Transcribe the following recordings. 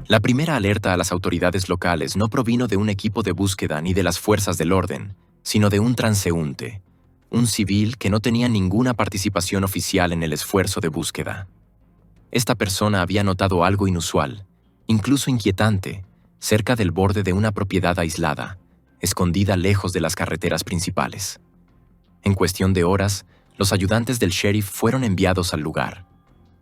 La primera alerta a las autoridades locales no provino de un equipo de búsqueda ni de las fuerzas del orden, sino de un transeúnte, un civil que no tenía ninguna participación oficial en el esfuerzo de búsqueda. Esta persona había notado algo inusual, incluso inquietante, cerca del borde de una propiedad aislada, escondida lejos de las carreteras principales. En cuestión de horas, los ayudantes del sheriff fueron enviados al lugar.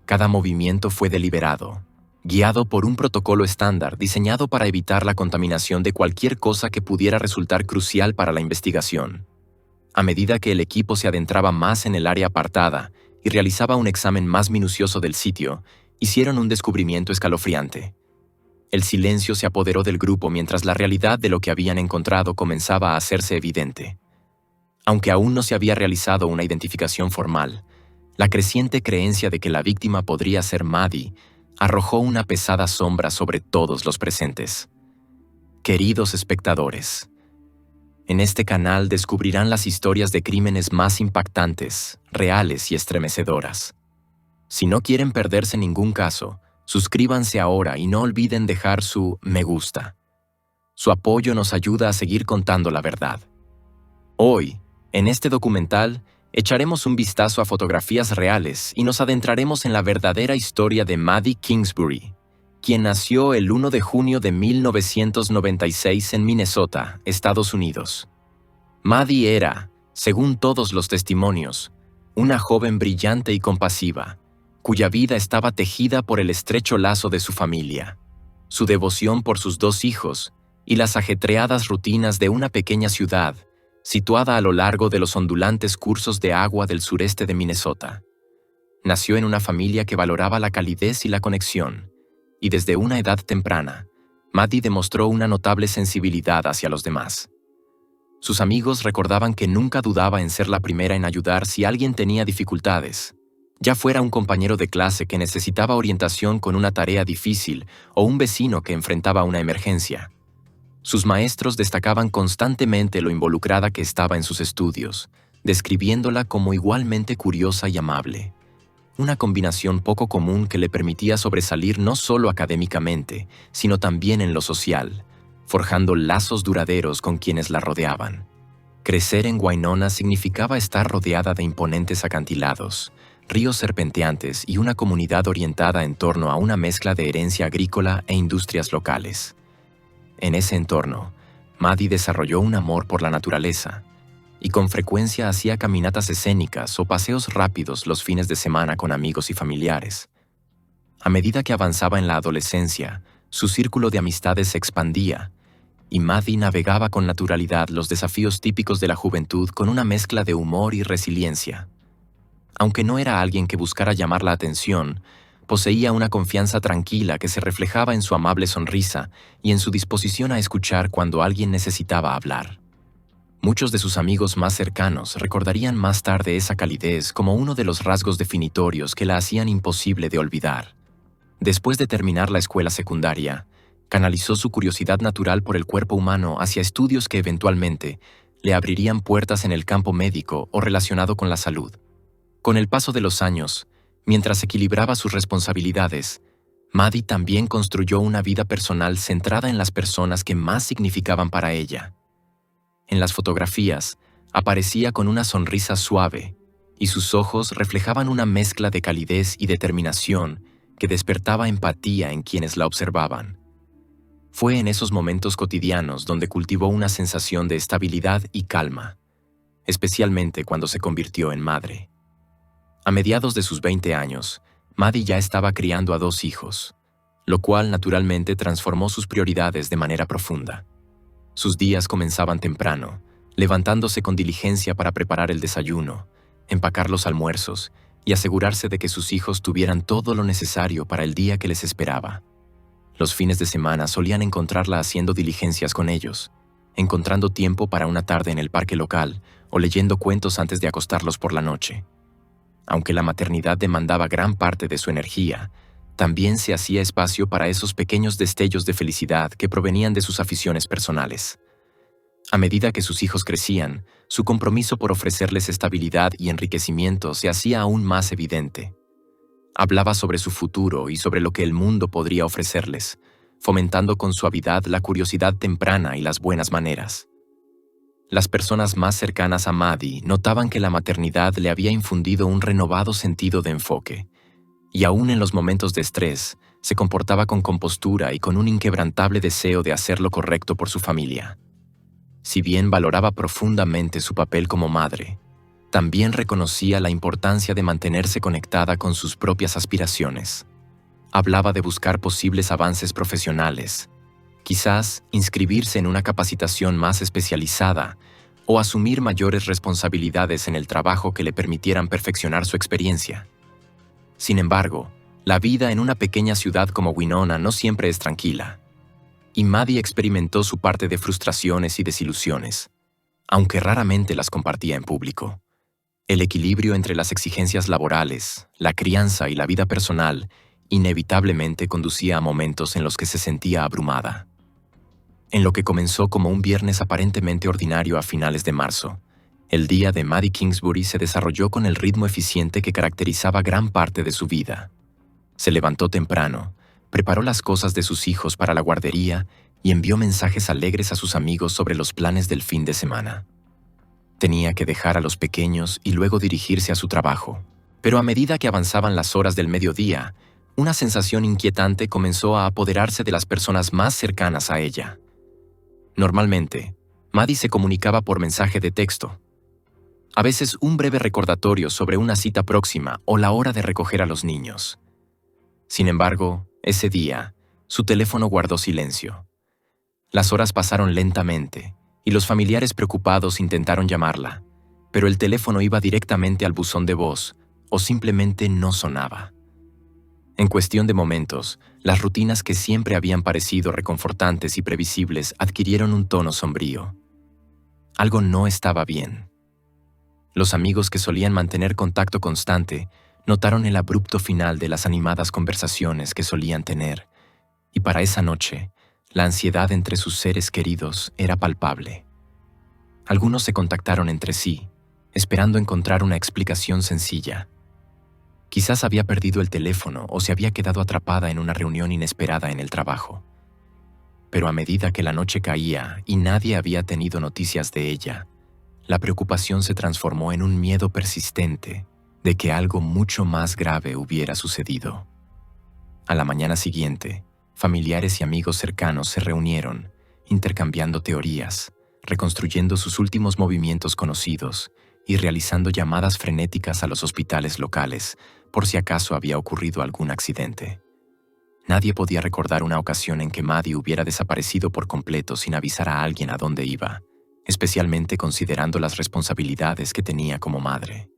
Cada movimiento fue deliberado, guiado por un protocolo estándar diseñado para evitar la contaminación de cualquier cosa que pudiera resultar crucial para la investigación. A medida que el equipo se adentraba más en el área apartada y realizaba un examen más minucioso del sitio, hicieron un descubrimiento escalofriante. El silencio se apoderó del grupo mientras la realidad de lo que habían encontrado comenzaba a hacerse evidente. Aunque aún no se había realizado una identificación formal, la creciente creencia de que la víctima podría ser Maddie arrojó una pesada sombra sobre todos los presentes. Queridos espectadores, en este canal descubrirán las historias de crímenes más impactantes, reales y estremecedoras. Si no quieren perderse ningún caso, suscríbanse ahora y no olviden dejar su me gusta. Su apoyo nos ayuda a seguir contando la verdad. Hoy, en este documental, echaremos un vistazo a fotografías reales y nos adentraremos en la verdadera historia de Maddie Kingsbury, quien nació el 1 de junio de 1996 en Minnesota, Estados Unidos. Maddie era, según todos los testimonios, una joven brillante y compasiva, cuya vida estaba tejida por el estrecho lazo de su familia, su devoción por sus dos hijos y las ajetreadas rutinas de una pequeña ciudad situada a lo largo de los ondulantes cursos de agua del sureste de Minnesota. Nació en una familia que valoraba la calidez y la conexión, y desde una edad temprana, Maddie demostró una notable sensibilidad hacia los demás. Sus amigos recordaban que nunca dudaba en ser la primera en ayudar si alguien tenía dificultades, ya fuera un compañero de clase que necesitaba orientación con una tarea difícil o un vecino que enfrentaba una emergencia. Sus maestros destacaban constantemente lo involucrada que estaba en sus estudios, describiéndola como igualmente curiosa y amable. Una combinación poco común que le permitía sobresalir no solo académicamente, sino también en lo social, forjando lazos duraderos con quienes la rodeaban. Crecer en Winona significaba estar rodeada de imponentes acantilados, ríos serpenteantes y una comunidad orientada en torno a una mezcla de herencia agrícola e industrias locales. En ese entorno, Maddie desarrolló un amor por la naturaleza y con frecuencia hacía caminatas escénicas o paseos rápidos los fines de semana con amigos y familiares. A medida que avanzaba en la adolescencia, su círculo de amistades se expandía y Maddie navegaba con naturalidad los desafíos típicos de la juventud con una mezcla de humor y resiliencia. Aunque no era alguien que buscara llamar la atención, poseía una confianza tranquila que se reflejaba en su amable sonrisa y en su disposición a escuchar cuando alguien necesitaba hablar. Muchos de sus amigos más cercanos recordarían más tarde esa calidez como uno de los rasgos definitorios que la hacían imposible de olvidar. Después de terminar la escuela secundaria, canalizó su curiosidad natural por el cuerpo humano hacia estudios que eventualmente le abrirían puertas en el campo médico o relacionado con la salud. Con el paso de los años, mientras equilibraba sus responsabilidades, Maddie también construyó una vida personal centrada en las personas que más significaban para ella. En las fotografías, aparecía con una sonrisa suave, y sus ojos reflejaban una mezcla de calidez y determinación que despertaba empatía en quienes la observaban. Fue en esos momentos cotidianos donde cultivó una sensación de estabilidad y calma, especialmente cuando se convirtió en madre. A mediados de sus 20 años, Maddie ya estaba criando a 2 hijos, lo cual naturalmente transformó sus prioridades de manera profunda. Sus días comenzaban temprano, levantándose con diligencia para preparar el desayuno, empacar los almuerzos y asegurarse de que sus hijos tuvieran todo lo necesario para el día que les esperaba. Los fines de semana solían encontrarla haciendo diligencias con ellos, encontrando tiempo para una tarde en el parque local o leyendo cuentos antes de acostarlos por la noche. Aunque la maternidad demandaba gran parte de su energía, también se hacía espacio para esos pequeños destellos de felicidad que provenían de sus aficiones personales. A medida que sus hijos crecían, su compromiso por ofrecerles estabilidad y enriquecimiento se hacía aún más evidente. Hablaba sobre su futuro y sobre lo que el mundo podría ofrecerles, fomentando con suavidad la curiosidad temprana y las buenas maneras. Las personas más cercanas a Maddie notaban que la maternidad le había infundido un renovado sentido de enfoque, y aún en los momentos de estrés, se comportaba con compostura y con un inquebrantable deseo de hacer lo correcto por su familia. Si bien valoraba profundamente su papel como madre, también reconocía la importancia de mantenerse conectada con sus propias aspiraciones. Hablaba de buscar posibles avances profesionales, quizás inscribirse en una capacitación más especializada o asumir mayores responsabilidades en el trabajo que le permitieran perfeccionar su experiencia. Sin embargo, la vida en una pequeña ciudad como Winona no siempre es tranquila, y Maddie experimentó su parte de frustraciones y desilusiones, aunque raramente las compartía en público. El equilibrio entre las exigencias laborales, la crianza y la vida personal inevitablemente conducía a momentos en los que se sentía abrumada. En lo que comenzó como un viernes aparentemente ordinario a finales de marzo, el día de Maddie Kingsbury se desarrolló con el ritmo eficiente que caracterizaba gran parte de su vida. Se levantó temprano, preparó las cosas de sus hijos para la guardería y envió mensajes alegres a sus amigos sobre los planes del fin de semana. Tenía que dejar a los pequeños y luego dirigirse a su trabajo, pero a medida que avanzaban las horas del mediodía, una sensación inquietante comenzó a apoderarse de las personas más cercanas a ella. Normalmente, Maddie se comunicaba por mensaje de texto. A veces un breve recordatorio sobre una cita próxima o la hora de recoger a los niños. Sin embargo, ese día, su teléfono guardó silencio. Las horas pasaron lentamente y los familiares preocupados intentaron llamarla, pero el teléfono iba directamente al buzón de voz o simplemente no sonaba. En cuestión de momentos, las rutinas que siempre habían parecido reconfortantes y previsibles adquirieron un tono sombrío. Algo no estaba bien. Los amigos que solían mantener contacto constante notaron el abrupto final de las animadas conversaciones que solían tener, y para esa noche, la ansiedad entre sus seres queridos era palpable. Algunos se contactaron entre sí, esperando encontrar una explicación sencilla. Quizás había perdido el teléfono o se había quedado atrapada en una reunión inesperada en el trabajo. Pero a medida que la noche caía y nadie había tenido noticias de ella, la preocupación se transformó en un miedo persistente de que algo mucho más grave hubiera sucedido. A la mañana siguiente, familiares y amigos cercanos se reunieron, intercambiando teorías, reconstruyendo sus últimos movimientos conocidos y realizando llamadas frenéticas a los hospitales locales por si acaso había ocurrido algún accidente. Nadie podía recordar una ocasión en que Maddie hubiera desaparecido por completo sin avisar a alguien a dónde iba, especialmente considerando las responsabilidades que tenía como madre.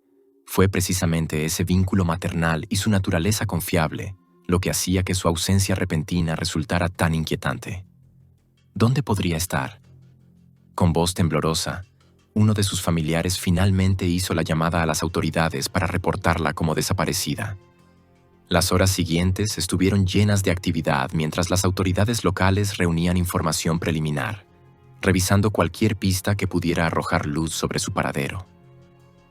Fue precisamente ese vínculo maternal y su naturaleza confiable lo que hacía que su ausencia repentina resultara tan inquietante. ¿Dónde podría estar? Con voz temblorosa, uno de sus familiares finalmente hizo la llamada a las autoridades para reportarla como desaparecida. Las horas siguientes estuvieron llenas de actividad mientras las autoridades locales reunían información preliminar, revisando cualquier pista que pudiera arrojar luz sobre su paradero.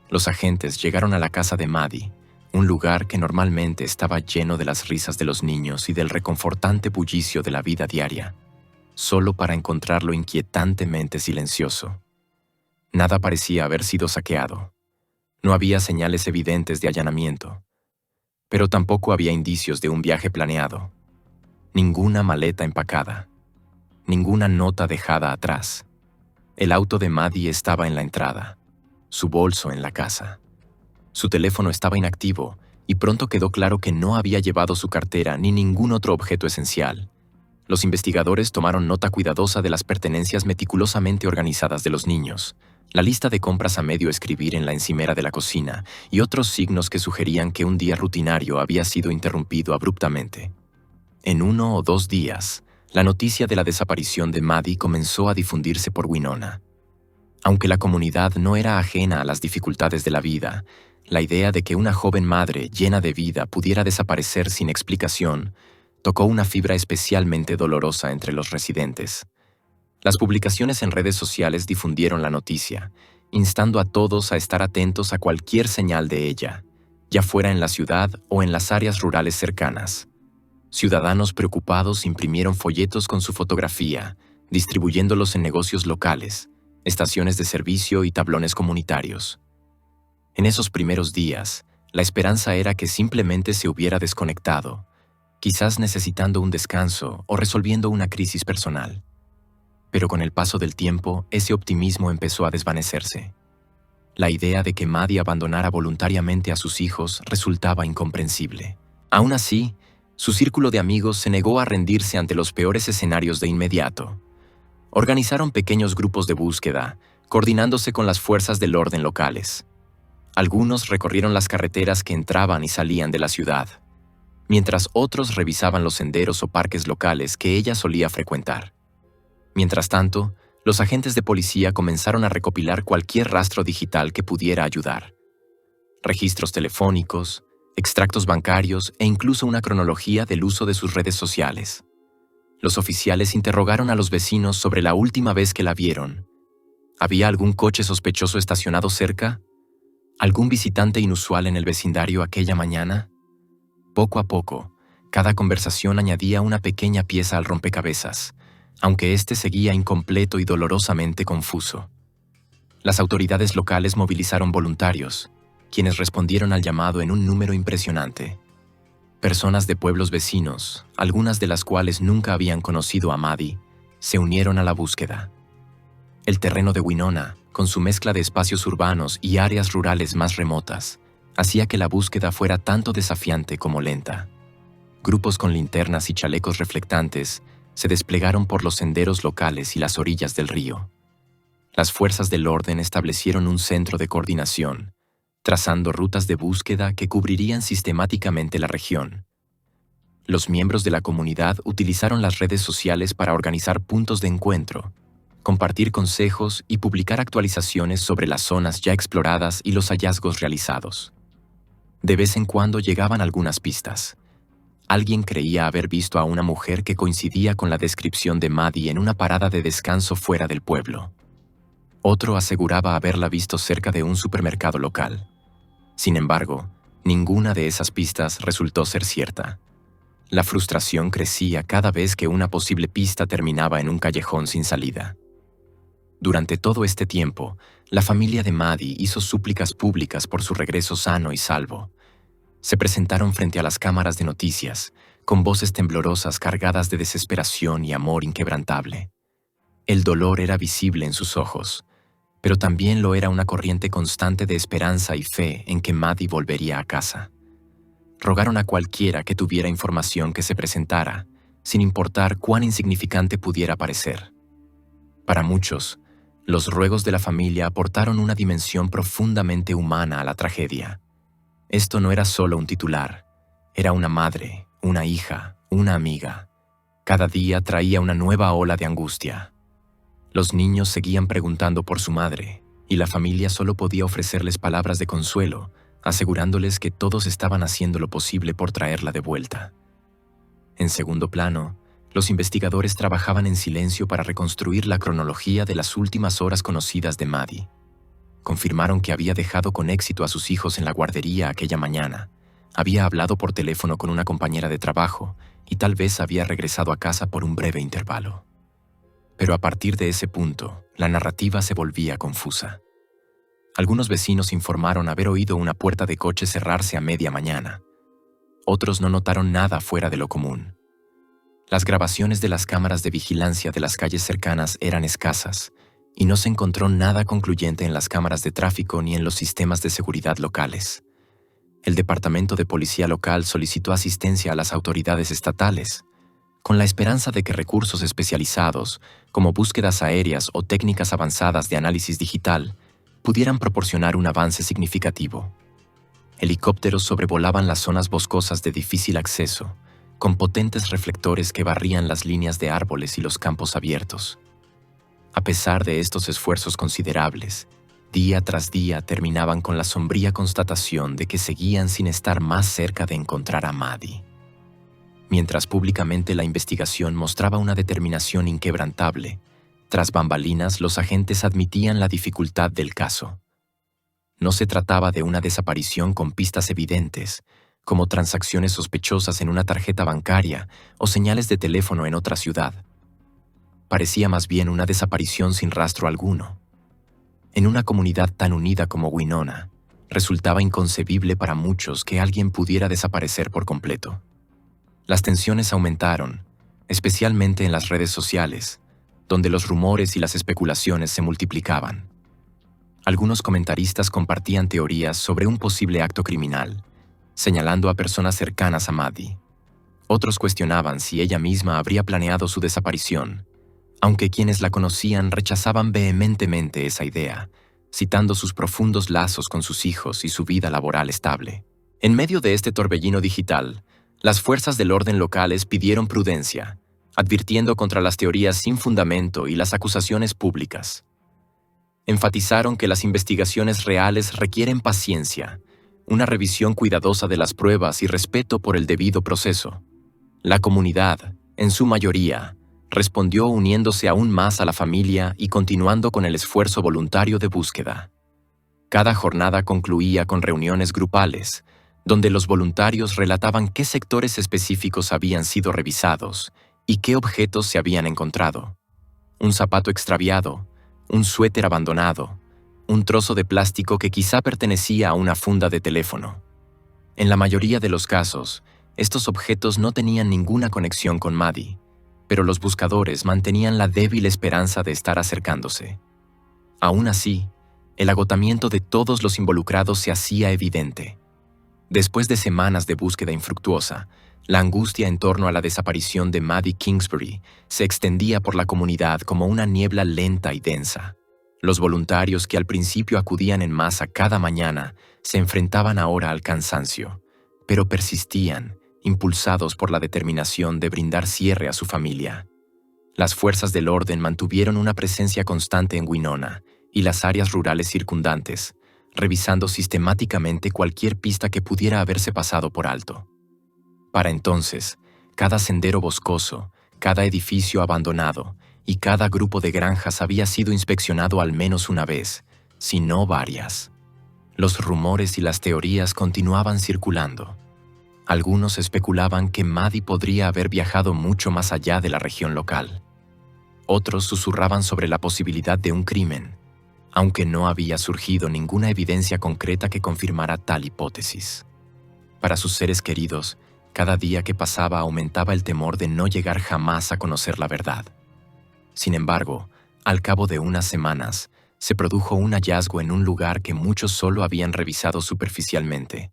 Los agentes llegaron a la casa de Maddie, un lugar que normalmente estaba lleno de las risas de los niños y del reconfortante bullicio de la vida diaria, solo para encontrarlo inquietantemente silencioso. Nada parecía haber sido saqueado. No había señales evidentes de allanamiento, pero tampoco había indicios de un viaje planeado. Ninguna maleta empacada, ninguna nota dejada atrás. El auto de Maddie estaba en la entrada, su bolso en la casa. Su teléfono estaba inactivo y pronto quedó claro que no había llevado su cartera ni ningún otro objeto esencial. Los investigadores tomaron nota cuidadosa de las pertenencias meticulosamente organizadas de los niños, la lista de compras a medio escribir en la encimera de la cocina y otros signos que sugerían que un día rutinario había sido interrumpido abruptamente. En 1 o 2 días, la noticia de la desaparición de Maddie comenzó a difundirse por Winona. Aunque la comunidad no era ajena a las dificultades de la vida, la idea de que una joven madre llena de vida pudiera desaparecer sin explicación tocó una fibra especialmente dolorosa entre los residentes. Las publicaciones en redes sociales difundieron la noticia, instando a todos a estar atentos a cualquier señal de ella, ya fuera en la ciudad o en las áreas rurales cercanas. Ciudadanos preocupados imprimieron folletos con su fotografía, distribuyéndolos en negocios locales, estaciones de servicio y tablones comunitarios. En esos primeros días, la esperanza era que simplemente se hubiera desconectado, quizás necesitando un descanso o resolviendo una crisis personal. Pero con el paso del tiempo, ese optimismo empezó a desvanecerse. La idea de que Maddie abandonara voluntariamente a sus hijos resultaba incomprensible. Aún así, su círculo de amigos se negó a rendirse ante los peores escenarios de inmediato. Organizaron pequeños grupos de búsqueda, coordinándose con las fuerzas del orden locales. Algunos recorrieron las carreteras que entraban y salían de la ciudad, mientras otros revisaban los senderos o parques locales que ella solía frecuentar. Mientras tanto, los agentes de policía comenzaron a recopilar cualquier rastro digital que pudiera ayudar. Registros telefónicos, extractos bancarios e incluso una cronología del uso de sus redes sociales. Los oficiales interrogaron a los vecinos sobre la última vez que la vieron. ¿Había algún coche sospechoso estacionado cerca? ¿Algún visitante inusual en el vecindario aquella mañana? Poco a poco, cada conversación añadía una pequeña pieza al rompecabezas, aunque éste seguía incompleto y dolorosamente confuso. Las autoridades locales movilizaron voluntarios, quienes respondieron al llamado en un número impresionante. Personas de pueblos vecinos, algunas de las cuales nunca habían conocido a Maddie, se unieron a la búsqueda. El terreno de Winona, con su mezcla de espacios urbanos y áreas rurales más remotas, hacía que la búsqueda fuera tanto desafiante como lenta. Grupos con linternas y chalecos reflectantes se desplegaron por los senderos locales y las orillas del río. Las fuerzas del orden establecieron un centro de coordinación, trazando rutas de búsqueda que cubrirían sistemáticamente la región. Los miembros de la comunidad utilizaron las redes sociales para organizar puntos de encuentro, compartir consejos y publicar actualizaciones sobre las zonas ya exploradas y los hallazgos realizados. De vez en cuando llegaban algunas pistas. Alguien creía haber visto a una mujer que coincidía con la descripción de Maddie en una parada de descanso fuera del pueblo. Otro aseguraba haberla visto cerca de un supermercado local. Sin embargo, ninguna de esas pistas resultó ser cierta. La frustración crecía cada vez que una posible pista terminaba en un callejón sin salida. Durante todo este tiempo, la familia de Maddie hizo súplicas públicas por su regreso sano y salvo. Se presentaron frente a las cámaras de noticias, con voces temblorosas cargadas de desesperación y amor inquebrantable. El dolor era visible en sus ojos, pero también lo era una corriente constante de esperanza y fe en que Maddie volvería a casa. Rogaron a cualquiera que tuviera información que se presentara, sin importar cuán insignificante pudiera parecer. Para muchos, los ruegos de la familia aportaron una dimensión profundamente humana a la tragedia. Esto no era solo un titular, era una madre, una hija, una amiga. Cada día traía una nueva ola de angustia. Los niños seguían preguntando por su madre, y la familia solo podía ofrecerles palabras de consuelo, asegurándoles que todos estaban haciendo lo posible por traerla de vuelta. En segundo plano, los investigadores trabajaban en silencio para reconstruir la cronología de las últimas horas conocidas de Maddie. Confirmaron que había dejado con éxito a sus hijos en la guardería aquella mañana, había hablado por teléfono con una compañera de trabajo y tal vez había regresado a casa por un breve intervalo. Pero a partir de ese punto, la narrativa se volvía confusa. Algunos vecinos informaron haber oído una puerta de coche cerrarse a media mañana. Otros no notaron nada fuera de lo común. Las grabaciones de las cámaras de vigilancia de las calles cercanas eran escasas, y no se encontró nada concluyente en las cámaras de tráfico ni en los sistemas de seguridad locales. El Departamento de Policía local solicitó asistencia a las autoridades estatales, con la esperanza de que recursos especializados, como búsquedas aéreas o técnicas avanzadas de análisis digital, pudieran proporcionar un avance significativo. Helicópteros sobrevolaban las zonas boscosas de difícil acceso, con potentes reflectores que barrían las líneas de árboles y los campos abiertos. A pesar de estos esfuerzos considerables, día tras día terminaban con la sombría constatación de que seguían sin estar más cerca de encontrar a Maddie. Mientras públicamente la investigación mostraba una determinación inquebrantable, tras bambalinas los agentes admitían la dificultad del caso. No se trataba de una desaparición con pistas evidentes, como transacciones sospechosas en una tarjeta bancaria o señales de teléfono en otra ciudad. Parecía más bien una desaparición sin rastro alguno. En una comunidad tan unida como Winona, resultaba inconcebible para muchos que alguien pudiera desaparecer por completo. Las tensiones aumentaron, especialmente en las redes sociales, donde los rumores y las especulaciones se multiplicaban. Algunos comentaristas compartían teorías sobre un posible acto criminal, señalando a personas cercanas a Maddie. Otros cuestionaban si ella misma habría planeado su desaparición, aunque quienes la conocían rechazaban vehementemente esa idea, citando sus profundos lazos con sus hijos y su vida laboral estable. En medio de este torbellino digital, las fuerzas del orden locales pidieron prudencia, advirtiendo contra las teorías sin fundamento y las acusaciones públicas. Enfatizaron que las investigaciones reales requieren paciencia, una revisión cuidadosa de las pruebas y respeto por el debido proceso. La comunidad, en su mayoría, respondió uniéndose aún más a la familia y continuando con el esfuerzo voluntario de búsqueda. Cada jornada concluía con reuniones grupales, donde los voluntarios relataban qué sectores específicos habían sido revisados y qué objetos se habían encontrado. Un zapato extraviado, un suéter abandonado, un trozo de plástico que quizá pertenecía a una funda de teléfono. En la mayoría de los casos, estos objetos no tenían ninguna conexión con Maddie, pero los buscadores mantenían la débil esperanza de estar acercándose. Aún así, el agotamiento de todos los involucrados se hacía evidente. Después de semanas de búsqueda infructuosa, la angustia en torno a la desaparición de Maddie Kingsbury se extendía por la comunidad como una niebla lenta y densa. Los voluntarios que al principio acudían en masa cada mañana se enfrentaban ahora al cansancio, pero persistían, impulsados por la determinación de brindar cierre a su familia. Las fuerzas del orden mantuvieron una presencia constante en Winona y las áreas rurales circundantes, revisando sistemáticamente cualquier pista que pudiera haberse pasado por alto. Para entonces, cada sendero boscoso, cada edificio abandonado y cada grupo de granjas había sido inspeccionado al menos una vez, si no varias. Los rumores y las teorías continuaban circulando. Algunos especulaban que Maddie podría haber viajado mucho más allá de la región local. Otros susurraban sobre la posibilidad de un crimen, aunque no había surgido ninguna evidencia concreta que confirmara tal hipótesis. Para sus seres queridos, cada día que pasaba aumentaba el temor de no llegar jamás a conocer la verdad. Sin embargo, al cabo de unas semanas, se produjo un hallazgo en un lugar que muchos solo habían revisado superficialmente.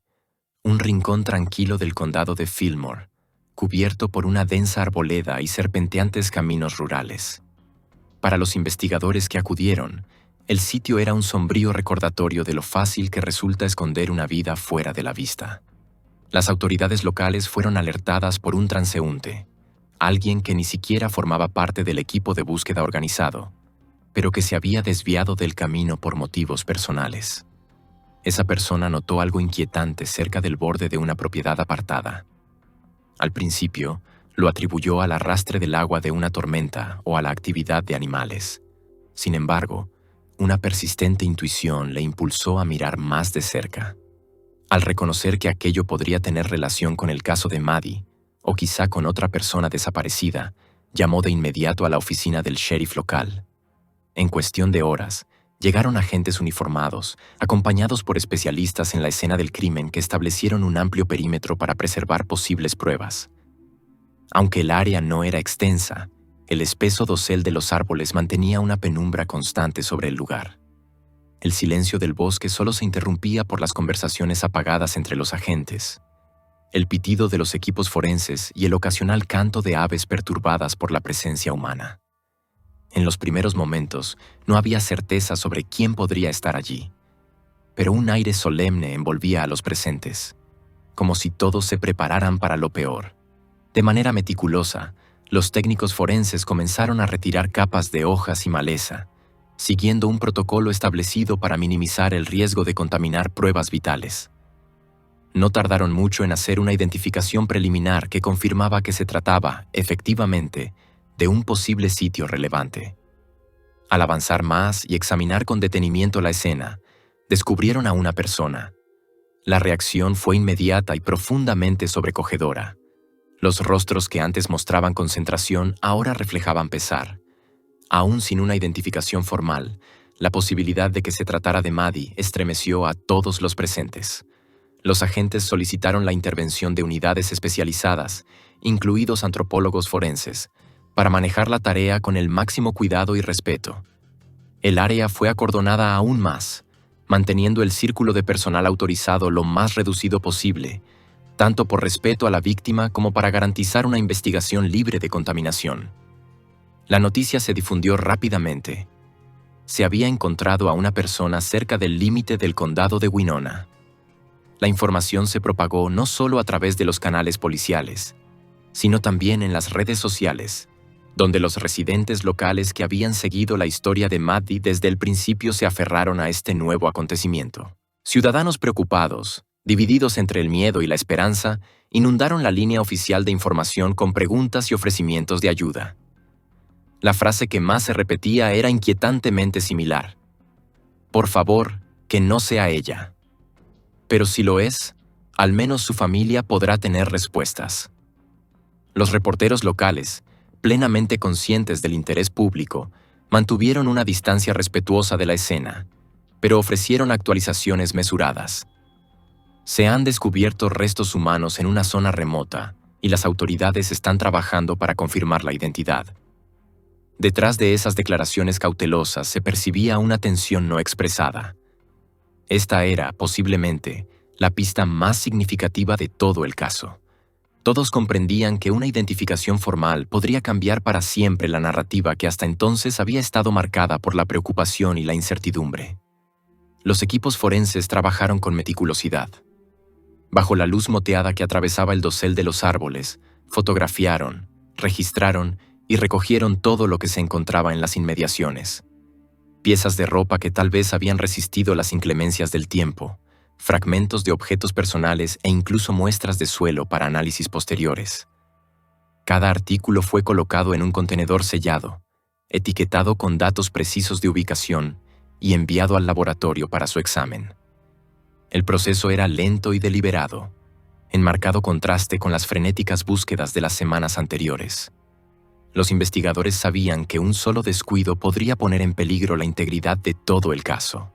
Un rincón tranquilo del condado de Fillmore, cubierto por una densa arboleda y serpenteantes caminos rurales. Para los investigadores que acudieron, el sitio era un sombrío recordatorio de lo fácil que resulta esconder una vida fuera de la vista. Las autoridades locales fueron alertadas por un transeúnte, alguien que ni siquiera formaba parte del equipo de búsqueda organizado, pero que se había desviado del camino por motivos personales. Esa persona notó algo inquietante cerca del borde de una propiedad apartada. Al principio, lo atribuyó al arrastre del agua de una tormenta o a la actividad de animales. Sin embargo, una persistente intuición le impulsó a mirar más de cerca. Al reconocer que aquello podría tener relación con el caso de Maddie, o quizá con otra persona desaparecida, llamó de inmediato a la oficina del sheriff local. En cuestión de horas, llegaron agentes uniformados, acompañados por especialistas en la escena del crimen que establecieron un amplio perímetro para preservar posibles pruebas. Aunque el área no era extensa, el espeso dosel de los árboles mantenía una penumbra constante sobre el lugar. El silencio del bosque solo se interrumpía por las conversaciones apagadas entre los agentes, el pitido de los equipos forenses y el ocasional canto de aves perturbadas por la presencia humana. En los primeros momentos, no había certeza sobre quién podría estar allí, pero un aire solemne envolvía a los presentes, como si todos se prepararan para lo peor. De manera meticulosa, los técnicos forenses comenzaron a retirar capas de hojas y maleza, siguiendo un protocolo establecido para minimizar el riesgo de contaminar pruebas vitales. No tardaron mucho en hacer una identificación preliminar que confirmaba que se trataba, efectivamente, de un posible sitio relevante. Al avanzar más y examinar con detenimiento la escena, descubrieron a una persona, La reacción fue inmediata y profundamente sobrecogedora. Los rostros que antes mostraban concentración ahora reflejaban pesar. Aún sin una identificación formal, la posibilidad de que se tratara de Maddie estremeció a todos los presentes. Los agentes solicitaron la intervención de unidades especializadas, incluidos antropólogos forenses, para manejar la tarea con el máximo cuidado y respeto. El área fue acordonada aún más, manteniendo el círculo de personal autorizado lo más reducido posible, tanto por respeto a la víctima como para garantizar una investigación libre de contaminación. La noticia se difundió rápidamente. Se había encontrado a una persona cerca del límite del condado de Winona. La información se propagó no solo a través de los canales policiales, sino también en las redes sociales, donde los residentes locales que habían seguido la historia de Maddie desde el principio se aferraron a este nuevo acontecimiento. Ciudadanos preocupados, divididos entre el miedo y la esperanza, inundaron la línea oficial de información con preguntas y ofrecimientos de ayuda. La frase que más se repetía era inquietantemente similar: «Por favor, que no sea ella». Pero si lo es, al menos su familia podrá tener respuestas. Los reporteros locales, plenamente conscientes del interés público, mantuvieron una distancia respetuosa de la escena, pero ofrecieron actualizaciones mesuradas. Se han descubierto restos humanos en una zona remota y las autoridades están trabajando para confirmar la identidad. Detrás de esas declaraciones cautelosas se percibía una tensión no expresada. Esta era, posiblemente, la pista más significativa de todo el caso. Todos comprendían que una identificación formal podría cambiar para siempre la narrativa que hasta entonces había estado marcada por la preocupación y la incertidumbre. Los equipos forenses trabajaron con meticulosidad. Bajo la luz moteada que atravesaba el dosel de los árboles, fotografiaron, registraron y recogieron todo lo que se encontraba en las inmediaciones. Piezas de ropa que tal vez habían resistido las inclemencias del tiempo, fragmentos de objetos personales e incluso muestras de suelo para análisis posteriores. Cada artículo fue colocado en un contenedor sellado, etiquetado con datos precisos de ubicación y enviado al laboratorio para su examen. El proceso era lento y deliberado, en marcado contraste con las frenéticas búsquedas de las semanas anteriores. Los investigadores sabían que un solo descuido podría poner en peligro la integridad de todo el caso.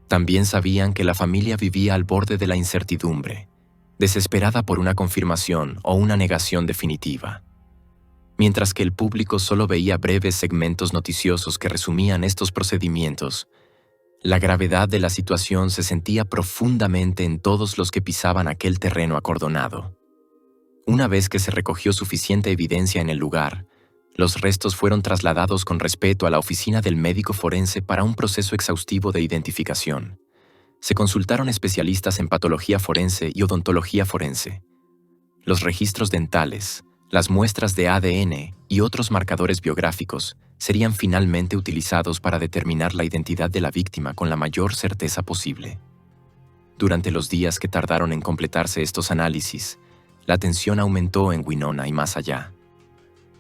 También sabían que la familia vivía al borde de la incertidumbre, desesperada por una confirmación o una negación definitiva. Mientras que el público solo veía breves segmentos noticiosos que resumían estos procedimientos, la gravedad de la situación se sentía profundamente en todos los que pisaban aquel terreno acordonado. Una vez que se recogió suficiente evidencia en el lugar, los restos fueron trasladados con respeto a la oficina del médico forense para un proceso exhaustivo de identificación. Se consultaron especialistas en patología forense y odontología forense. Los registros dentales, las muestras de ADN y otros marcadores biográficos serían finalmente utilizados para determinar la identidad de la víctima con la mayor certeza posible. Durante los días que tardaron en completarse estos análisis, la tensión aumentó en Winona y más allá.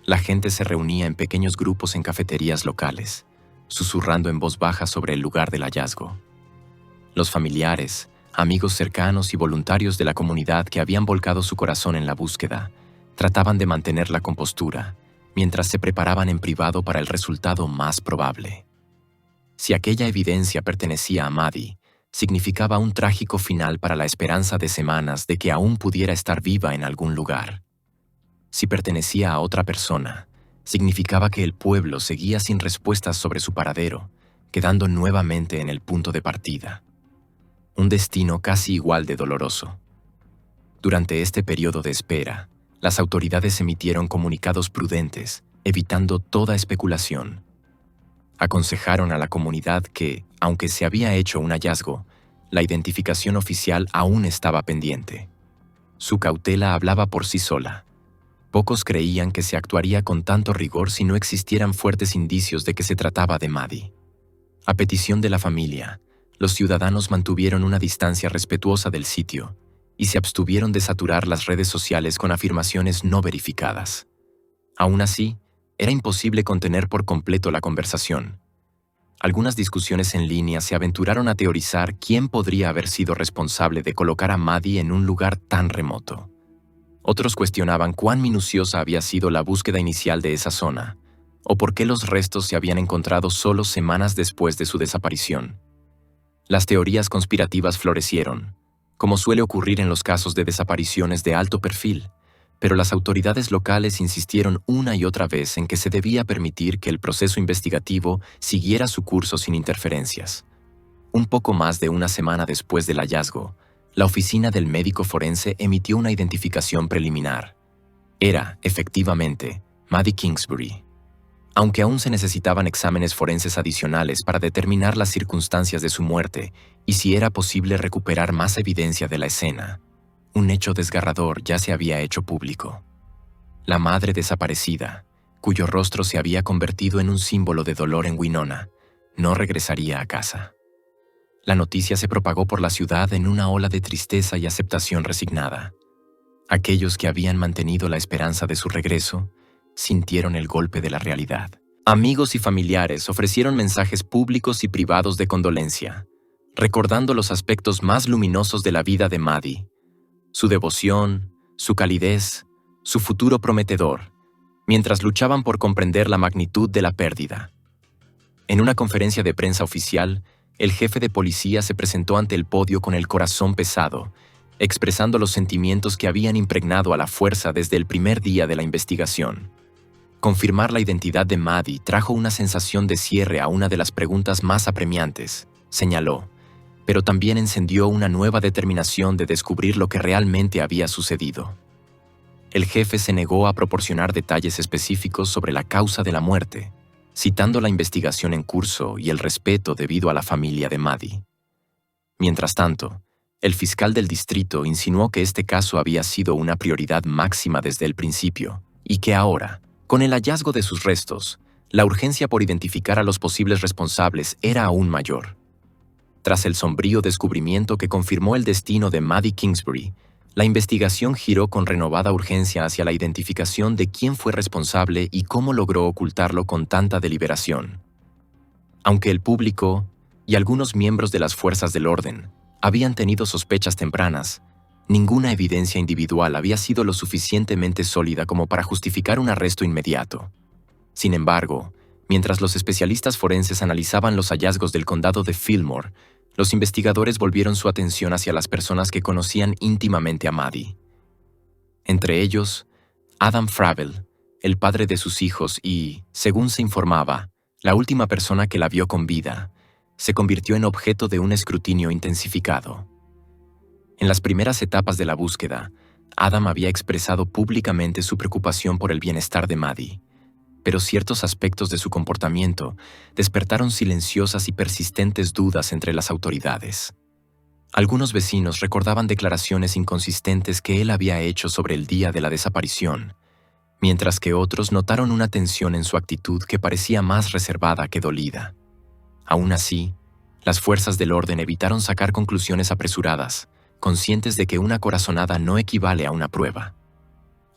La gente se reunía en pequeños grupos en cafeterías locales, susurrando en voz baja sobre el lugar del hallazgo. Los familiares, amigos cercanos y voluntarios de la comunidad que habían volcado su corazón en la búsqueda, trataban de mantener la compostura mientras se preparaban en privado para el resultado más probable. Si aquella evidencia pertenecía a Maddie, significaba un trágico final para la esperanza de semanas de que aún pudiera estar viva en algún lugar. Si pertenecía a otra persona, significaba que el pueblo seguía sin respuestas sobre su paradero, quedando nuevamente en el punto de partida. Un destino casi igual de doloroso. Durante este periodo de espera, las autoridades emitieron comunicados prudentes, evitando toda especulación. Aconsejaron a la comunidad que, aunque se había hecho un hallazgo, la identificación oficial aún estaba pendiente. Su cautela hablaba por sí sola. Pocos creían que se actuaría con tanto rigor si no existieran fuertes indicios de que se trataba de Maddie. A petición de la familia, los ciudadanos mantuvieron una distancia respetuosa del sitio y se abstuvieron de saturar las redes sociales con afirmaciones no verificadas. Aún así, era imposible contener por completo la conversación. Algunas discusiones en línea se aventuraron a teorizar quién podría haber sido responsable de colocar a Maddie en un lugar tan remoto. Otros cuestionaban cuán minuciosa había sido la búsqueda inicial de esa zona, o por qué los restos se habían encontrado solo semanas después de su desaparición. Las teorías conspirativas florecieron, como suele ocurrir en los casos de desapariciones de alto perfil, pero las autoridades locales insistieron una y otra vez en que se debía permitir que el proceso investigativo siguiera su curso sin interferencias. Un poco más de una semana después del hallazgo, la oficina del médico forense emitió una identificación preliminar. Era, efectivamente, Maddie Kingsbury. Aunque aún se necesitaban exámenes forenses adicionales para determinar las circunstancias de su muerte y si era posible recuperar más evidencia de la escena, un hecho desgarrador ya se había hecho público. La madre desaparecida, cuyo rostro se había convertido en un símbolo de dolor en Winona, no regresaría a casa. La noticia se propagó por la ciudad en una ola de tristeza y aceptación resignada. Aquellos que habían mantenido la esperanza de su regreso sintieron el golpe de la realidad. Amigos y familiares ofrecieron mensajes públicos y privados de condolencia, recordando los aspectos más luminosos de la vida de Maddie: su devoción, su calidez, su futuro prometedor, mientras luchaban por comprender la magnitud de la pérdida. En una conferencia de prensa oficial, el jefe de policía se presentó ante el podio con el corazón pesado, expresando los sentimientos que habían impregnado a la fuerza desde el primer día de la investigación. Confirmar la identidad de Maddie trajo una sensación de cierre a una de las preguntas más apremiantes, señaló, pero también encendió una nueva determinación de descubrir lo que realmente había sucedido. El jefe se negó a proporcionar detalles específicos sobre la causa de la muerte, citando la investigación en curso y el respeto debido a la familia de Maddie. Mientras tanto, el fiscal del distrito insinuó que este caso había sido una prioridad máxima desde el principio y que ahora, con el hallazgo de sus restos, la urgencia por identificar a los posibles responsables era aún mayor. Tras el sombrío descubrimiento que confirmó el destino de Maddie Kingsbury, la investigación giró con renovada urgencia hacia la identificación de quién fue responsable y cómo logró ocultarlo con tanta deliberación. Aunque el público y algunos miembros de las fuerzas del orden habían tenido sospechas tempranas, ninguna evidencia individual había sido lo suficientemente sólida como para justificar un arresto inmediato. Sin embargo, mientras los especialistas forenses analizaban los hallazgos del condado de Fillmore, los investigadores volvieron su atención hacia las personas que conocían íntimamente a Maddie. Entre ellos, Adam Fravel, el padre de sus hijos y, según se informaba, la última persona que la vio con vida, se convirtió en objeto de un escrutinio intensificado. En las primeras etapas de la búsqueda, Adam había expresado públicamente su preocupación por el bienestar de Maddie, pero ciertos aspectos de su comportamiento despertaron silenciosas y persistentes dudas entre las autoridades. Algunos vecinos recordaban declaraciones inconsistentes que él había hecho sobre el día de la desaparición, mientras que otros notaron una tensión en su actitud que parecía más reservada que dolida. Aún así, las fuerzas del orden evitaron sacar conclusiones apresuradas, conscientes de que una corazonada no equivale a una prueba.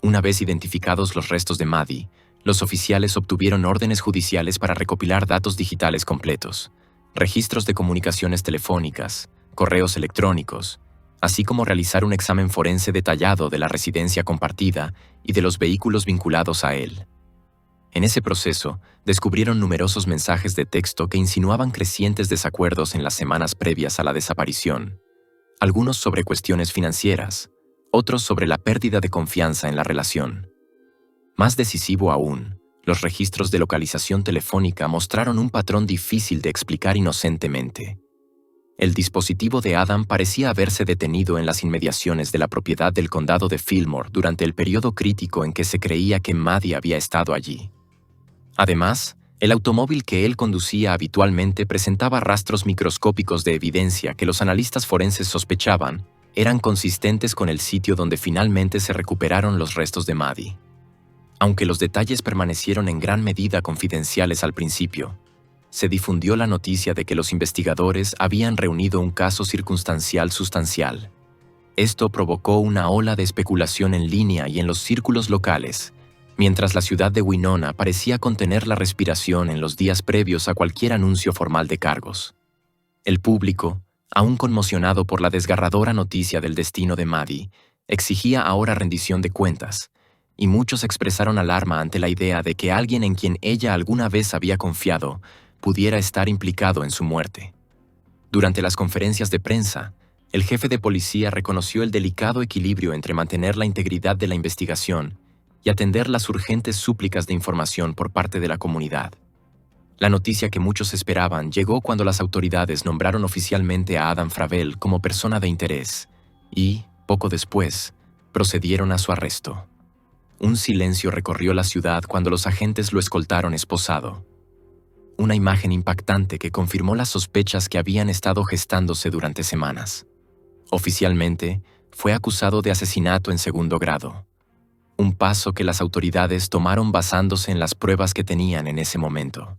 Una vez identificados los restos de Maddie, los oficiales obtuvieron órdenes judiciales para recopilar datos digitales completos, registros de comunicaciones telefónicas, correos electrónicos, así como realizar un examen forense detallado de la residencia compartida y de los vehículos vinculados a él. En ese proceso, descubrieron numerosos mensajes de texto que insinuaban crecientes desacuerdos en las semanas previas a la desaparición, algunos sobre cuestiones financieras, otros sobre la pérdida de confianza en la relación. Más decisivo aún, los registros de localización telefónica mostraron un patrón difícil de explicar inocentemente. El dispositivo de Adam parecía haberse detenido en las inmediaciones de la propiedad del condado de Fillmore durante el periodo crítico en que se creía que Maddie había estado allí. Además, el automóvil que él conducía habitualmente presentaba rastros microscópicos de evidencia que los analistas forenses sospechaban eran consistentes con el sitio donde finalmente se recuperaron los restos de Maddie. Aunque los detalles permanecieron en gran medida confidenciales al principio, se difundió la noticia de que los investigadores habían reunido un caso circunstancial sustancial. Esto provocó una ola de especulación en línea y en los círculos locales, mientras la ciudad de Winona parecía contener la respiración en los días previos a cualquier anuncio formal de cargos. El público, aún conmocionado por la desgarradora noticia del destino de Maddie, exigía ahora rendición de cuentas, y muchos expresaron alarma ante la idea de que alguien en quien ella alguna vez había confiado pudiera estar implicado en su muerte. Durante las conferencias de prensa, el jefe de policía reconoció el delicado equilibrio entre mantener la integridad de la investigación y atender las urgentes súplicas de información por parte de la comunidad. La noticia que muchos esperaban llegó cuando las autoridades nombraron oficialmente a Adam Fravel como persona de interés y, poco después, procedieron a su arresto. Un silencio recorrió la ciudad cuando los agentes lo escoltaron esposado. Una imagen impactante que confirmó las sospechas que habían estado gestándose durante semanas. Oficialmente, fue acusado de asesinato en segundo grado. Un paso que las autoridades tomaron basándose en las pruebas que tenían en ese momento.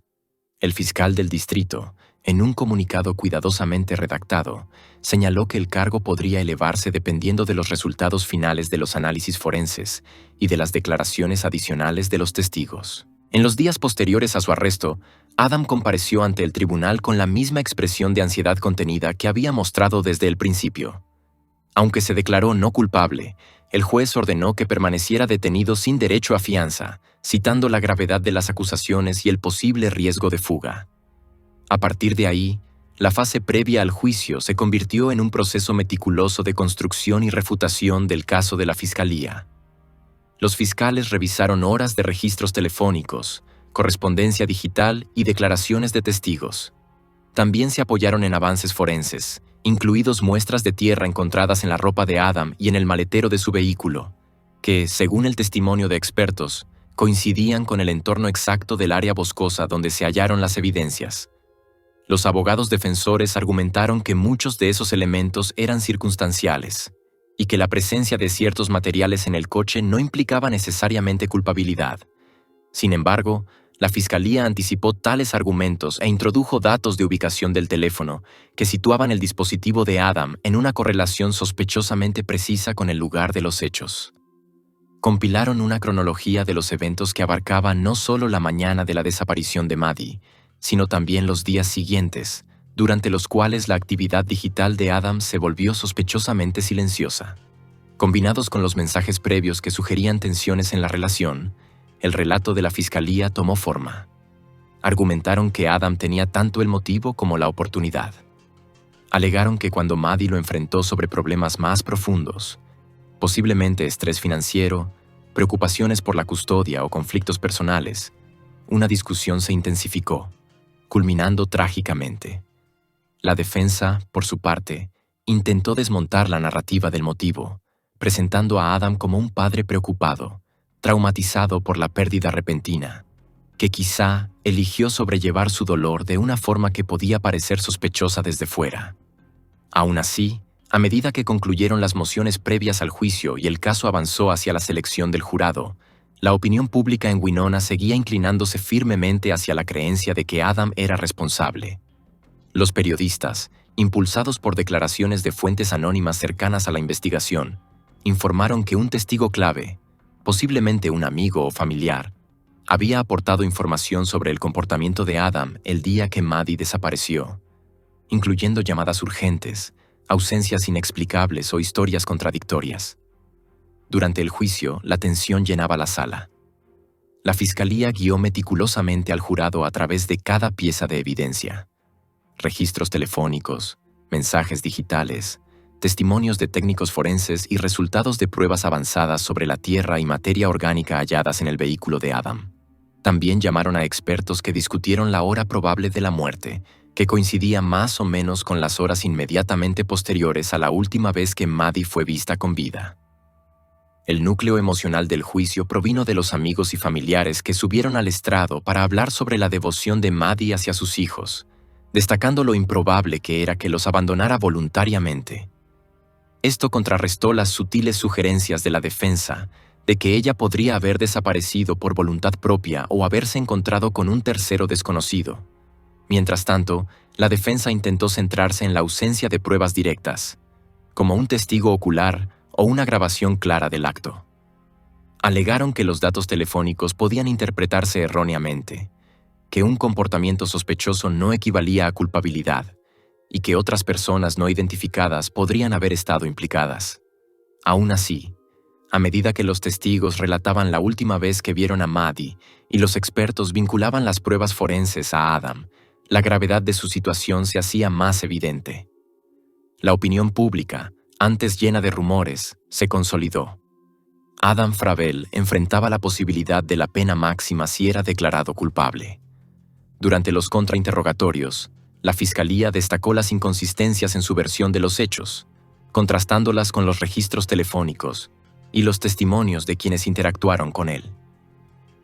El fiscal del distrito, en un comunicado cuidadosamente redactado, señaló que el cargo podría elevarse dependiendo de los resultados finales de los análisis forenses y de las declaraciones adicionales de los testigos. En los días posteriores a su arresto, Adam compareció ante el tribunal con la misma expresión de ansiedad contenida que había mostrado desde el principio. Aunque se declaró no culpable, el juez ordenó que permaneciera detenido sin derecho a fianza, citando la gravedad de las acusaciones y el posible riesgo de fuga. A partir de ahí, la fase previa al juicio se convirtió en un proceso meticuloso de construcción y refutación del caso de la Fiscalía. Los fiscales revisaron horas de registros telefónicos, correspondencia digital y declaraciones de testigos. También se apoyaron en avances forenses, incluidos muestras de tierra encontradas en la ropa de Adam y en el maletero de su vehículo, que, según el testimonio de expertos, coincidían con el entorno exacto del área boscosa donde se hallaron las evidencias. Los abogados defensores argumentaron que muchos de esos elementos eran circunstanciales y que la presencia de ciertos materiales en el coche no implicaba necesariamente culpabilidad. Sin embargo, la Fiscalía anticipó tales argumentos e introdujo datos de ubicación del teléfono que situaban el dispositivo de Adam en una correlación sospechosamente precisa con el lugar de los hechos. Compilaron una cronología de los eventos que abarcaba no solo la mañana de la desaparición de Maddie, sino también los días siguientes, durante los cuales la actividad digital de Adam se volvió sospechosamente silenciosa. Combinados con los mensajes previos que sugerían tensiones en la relación, el relato de la Fiscalía tomó forma. Argumentaron que Adam tenía tanto el motivo como la oportunidad. Alegaron que cuando Maddie lo enfrentó sobre problemas más profundos, posiblemente estrés financiero, preocupaciones por la custodia o conflictos personales, una discusión se intensificó, culminando trágicamente. La defensa, por su parte, intentó desmontar la narrativa del motivo, presentando a Adam como un padre preocupado, traumatizado por la pérdida repentina, que quizá eligió sobrellevar su dolor de una forma que podía parecer sospechosa desde fuera. Aún así, a medida que concluyeron las mociones previas al juicio y el caso avanzó hacia la selección del jurado, la opinión pública en Winona seguía inclinándose firmemente hacia la creencia de que Adam era responsable. Los periodistas, impulsados por declaraciones de fuentes anónimas cercanas a la investigación, informaron que un testigo clave, posiblemente un amigo o familiar, había aportado información sobre el comportamiento de Adam el día que Maddie desapareció, incluyendo llamadas urgentes, ausencias inexplicables o historias contradictorias. Durante el juicio, la tensión llenaba la sala. La Fiscalía guió meticulosamente al jurado a través de cada pieza de evidencia. Registros telefónicos, mensajes digitales, testimonios de técnicos forenses y resultados de pruebas avanzadas sobre la tierra y materia orgánica halladas en el vehículo de Adam. También llamaron a expertos que discutieron la hora probable de la muerte, que coincidía más o menos con las horas inmediatamente posteriores a la última vez que Maddie fue vista con vida. El núcleo emocional del juicio provino de los amigos y familiares que subieron al estrado para hablar sobre la devoción de Maddie hacia sus hijos, destacando lo improbable que era que los abandonara voluntariamente. Esto contrarrestó las sutiles sugerencias de la defensa de que ella podría haber desaparecido por voluntad propia o haberse encontrado con un tercero desconocido. Mientras tanto, la defensa intentó centrarse en la ausencia de pruebas directas, como un testigo ocular o una grabación clara del acto. Alegaron que los datos telefónicos podían interpretarse erróneamente, que un comportamiento sospechoso no equivalía a culpabilidad y que otras personas no identificadas podrían haber estado implicadas. Aún así, a medida que los testigos relataban la última vez que vieron a Maddie y los expertos vinculaban las pruebas forenses a Adam, la gravedad de su situación se hacía más evidente. La opinión pública, antes llena de rumores, se consolidó. Adam Fravel enfrentaba la posibilidad de la pena máxima si era declarado culpable. Durante los contrainterrogatorios, la Fiscalía destacó las inconsistencias en su versión de los hechos, contrastándolas con los registros telefónicos y los testimonios de quienes interactuaron con él.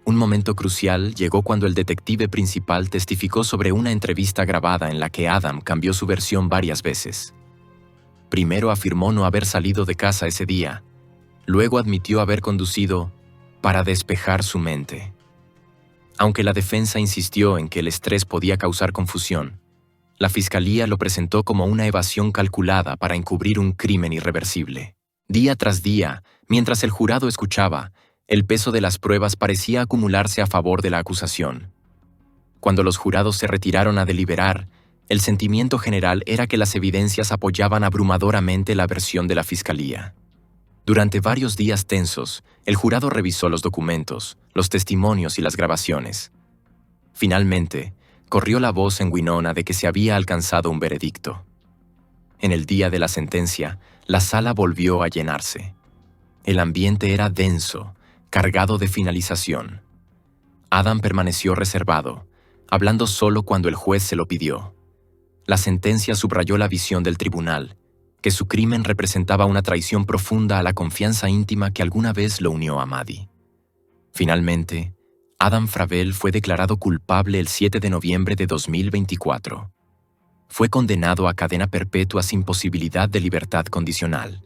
Un momento crucial llegó cuando el detective principal testificó sobre una entrevista grabada en la que Adam cambió su versión varias veces. Primero afirmó no haber salido de casa ese día, luego admitió haber conducido para despejar su mente. Aunque la defensa insistió en que el estrés podía causar confusión, la Fiscalía lo presentó como una evasión calculada para encubrir un crimen irreversible. Día tras día, mientras el jurado escuchaba, el peso de las pruebas parecía acumularse a favor de la acusación. Cuando los jurados se retiraron a deliberar, el sentimiento general era que las evidencias apoyaban abrumadoramente la versión de la Fiscalía. Durante varios días tensos, el jurado revisó los documentos, los testimonios y las grabaciones. Finalmente, corrió la voz en Winona de que se había alcanzado un veredicto. En el día de la sentencia, la sala volvió a llenarse. El ambiente era denso, cargado de finalización. Adam permaneció reservado, hablando solo cuando el juez se lo pidió. La sentencia subrayó la visión del tribunal, que su crimen representaba una traición profunda a la confianza íntima que alguna vez lo unió a Maddie. Finalmente, Adam Fravel fue declarado culpable el 7 de noviembre de 2024. Fue condenado a cadena perpetua sin posibilidad de libertad condicional.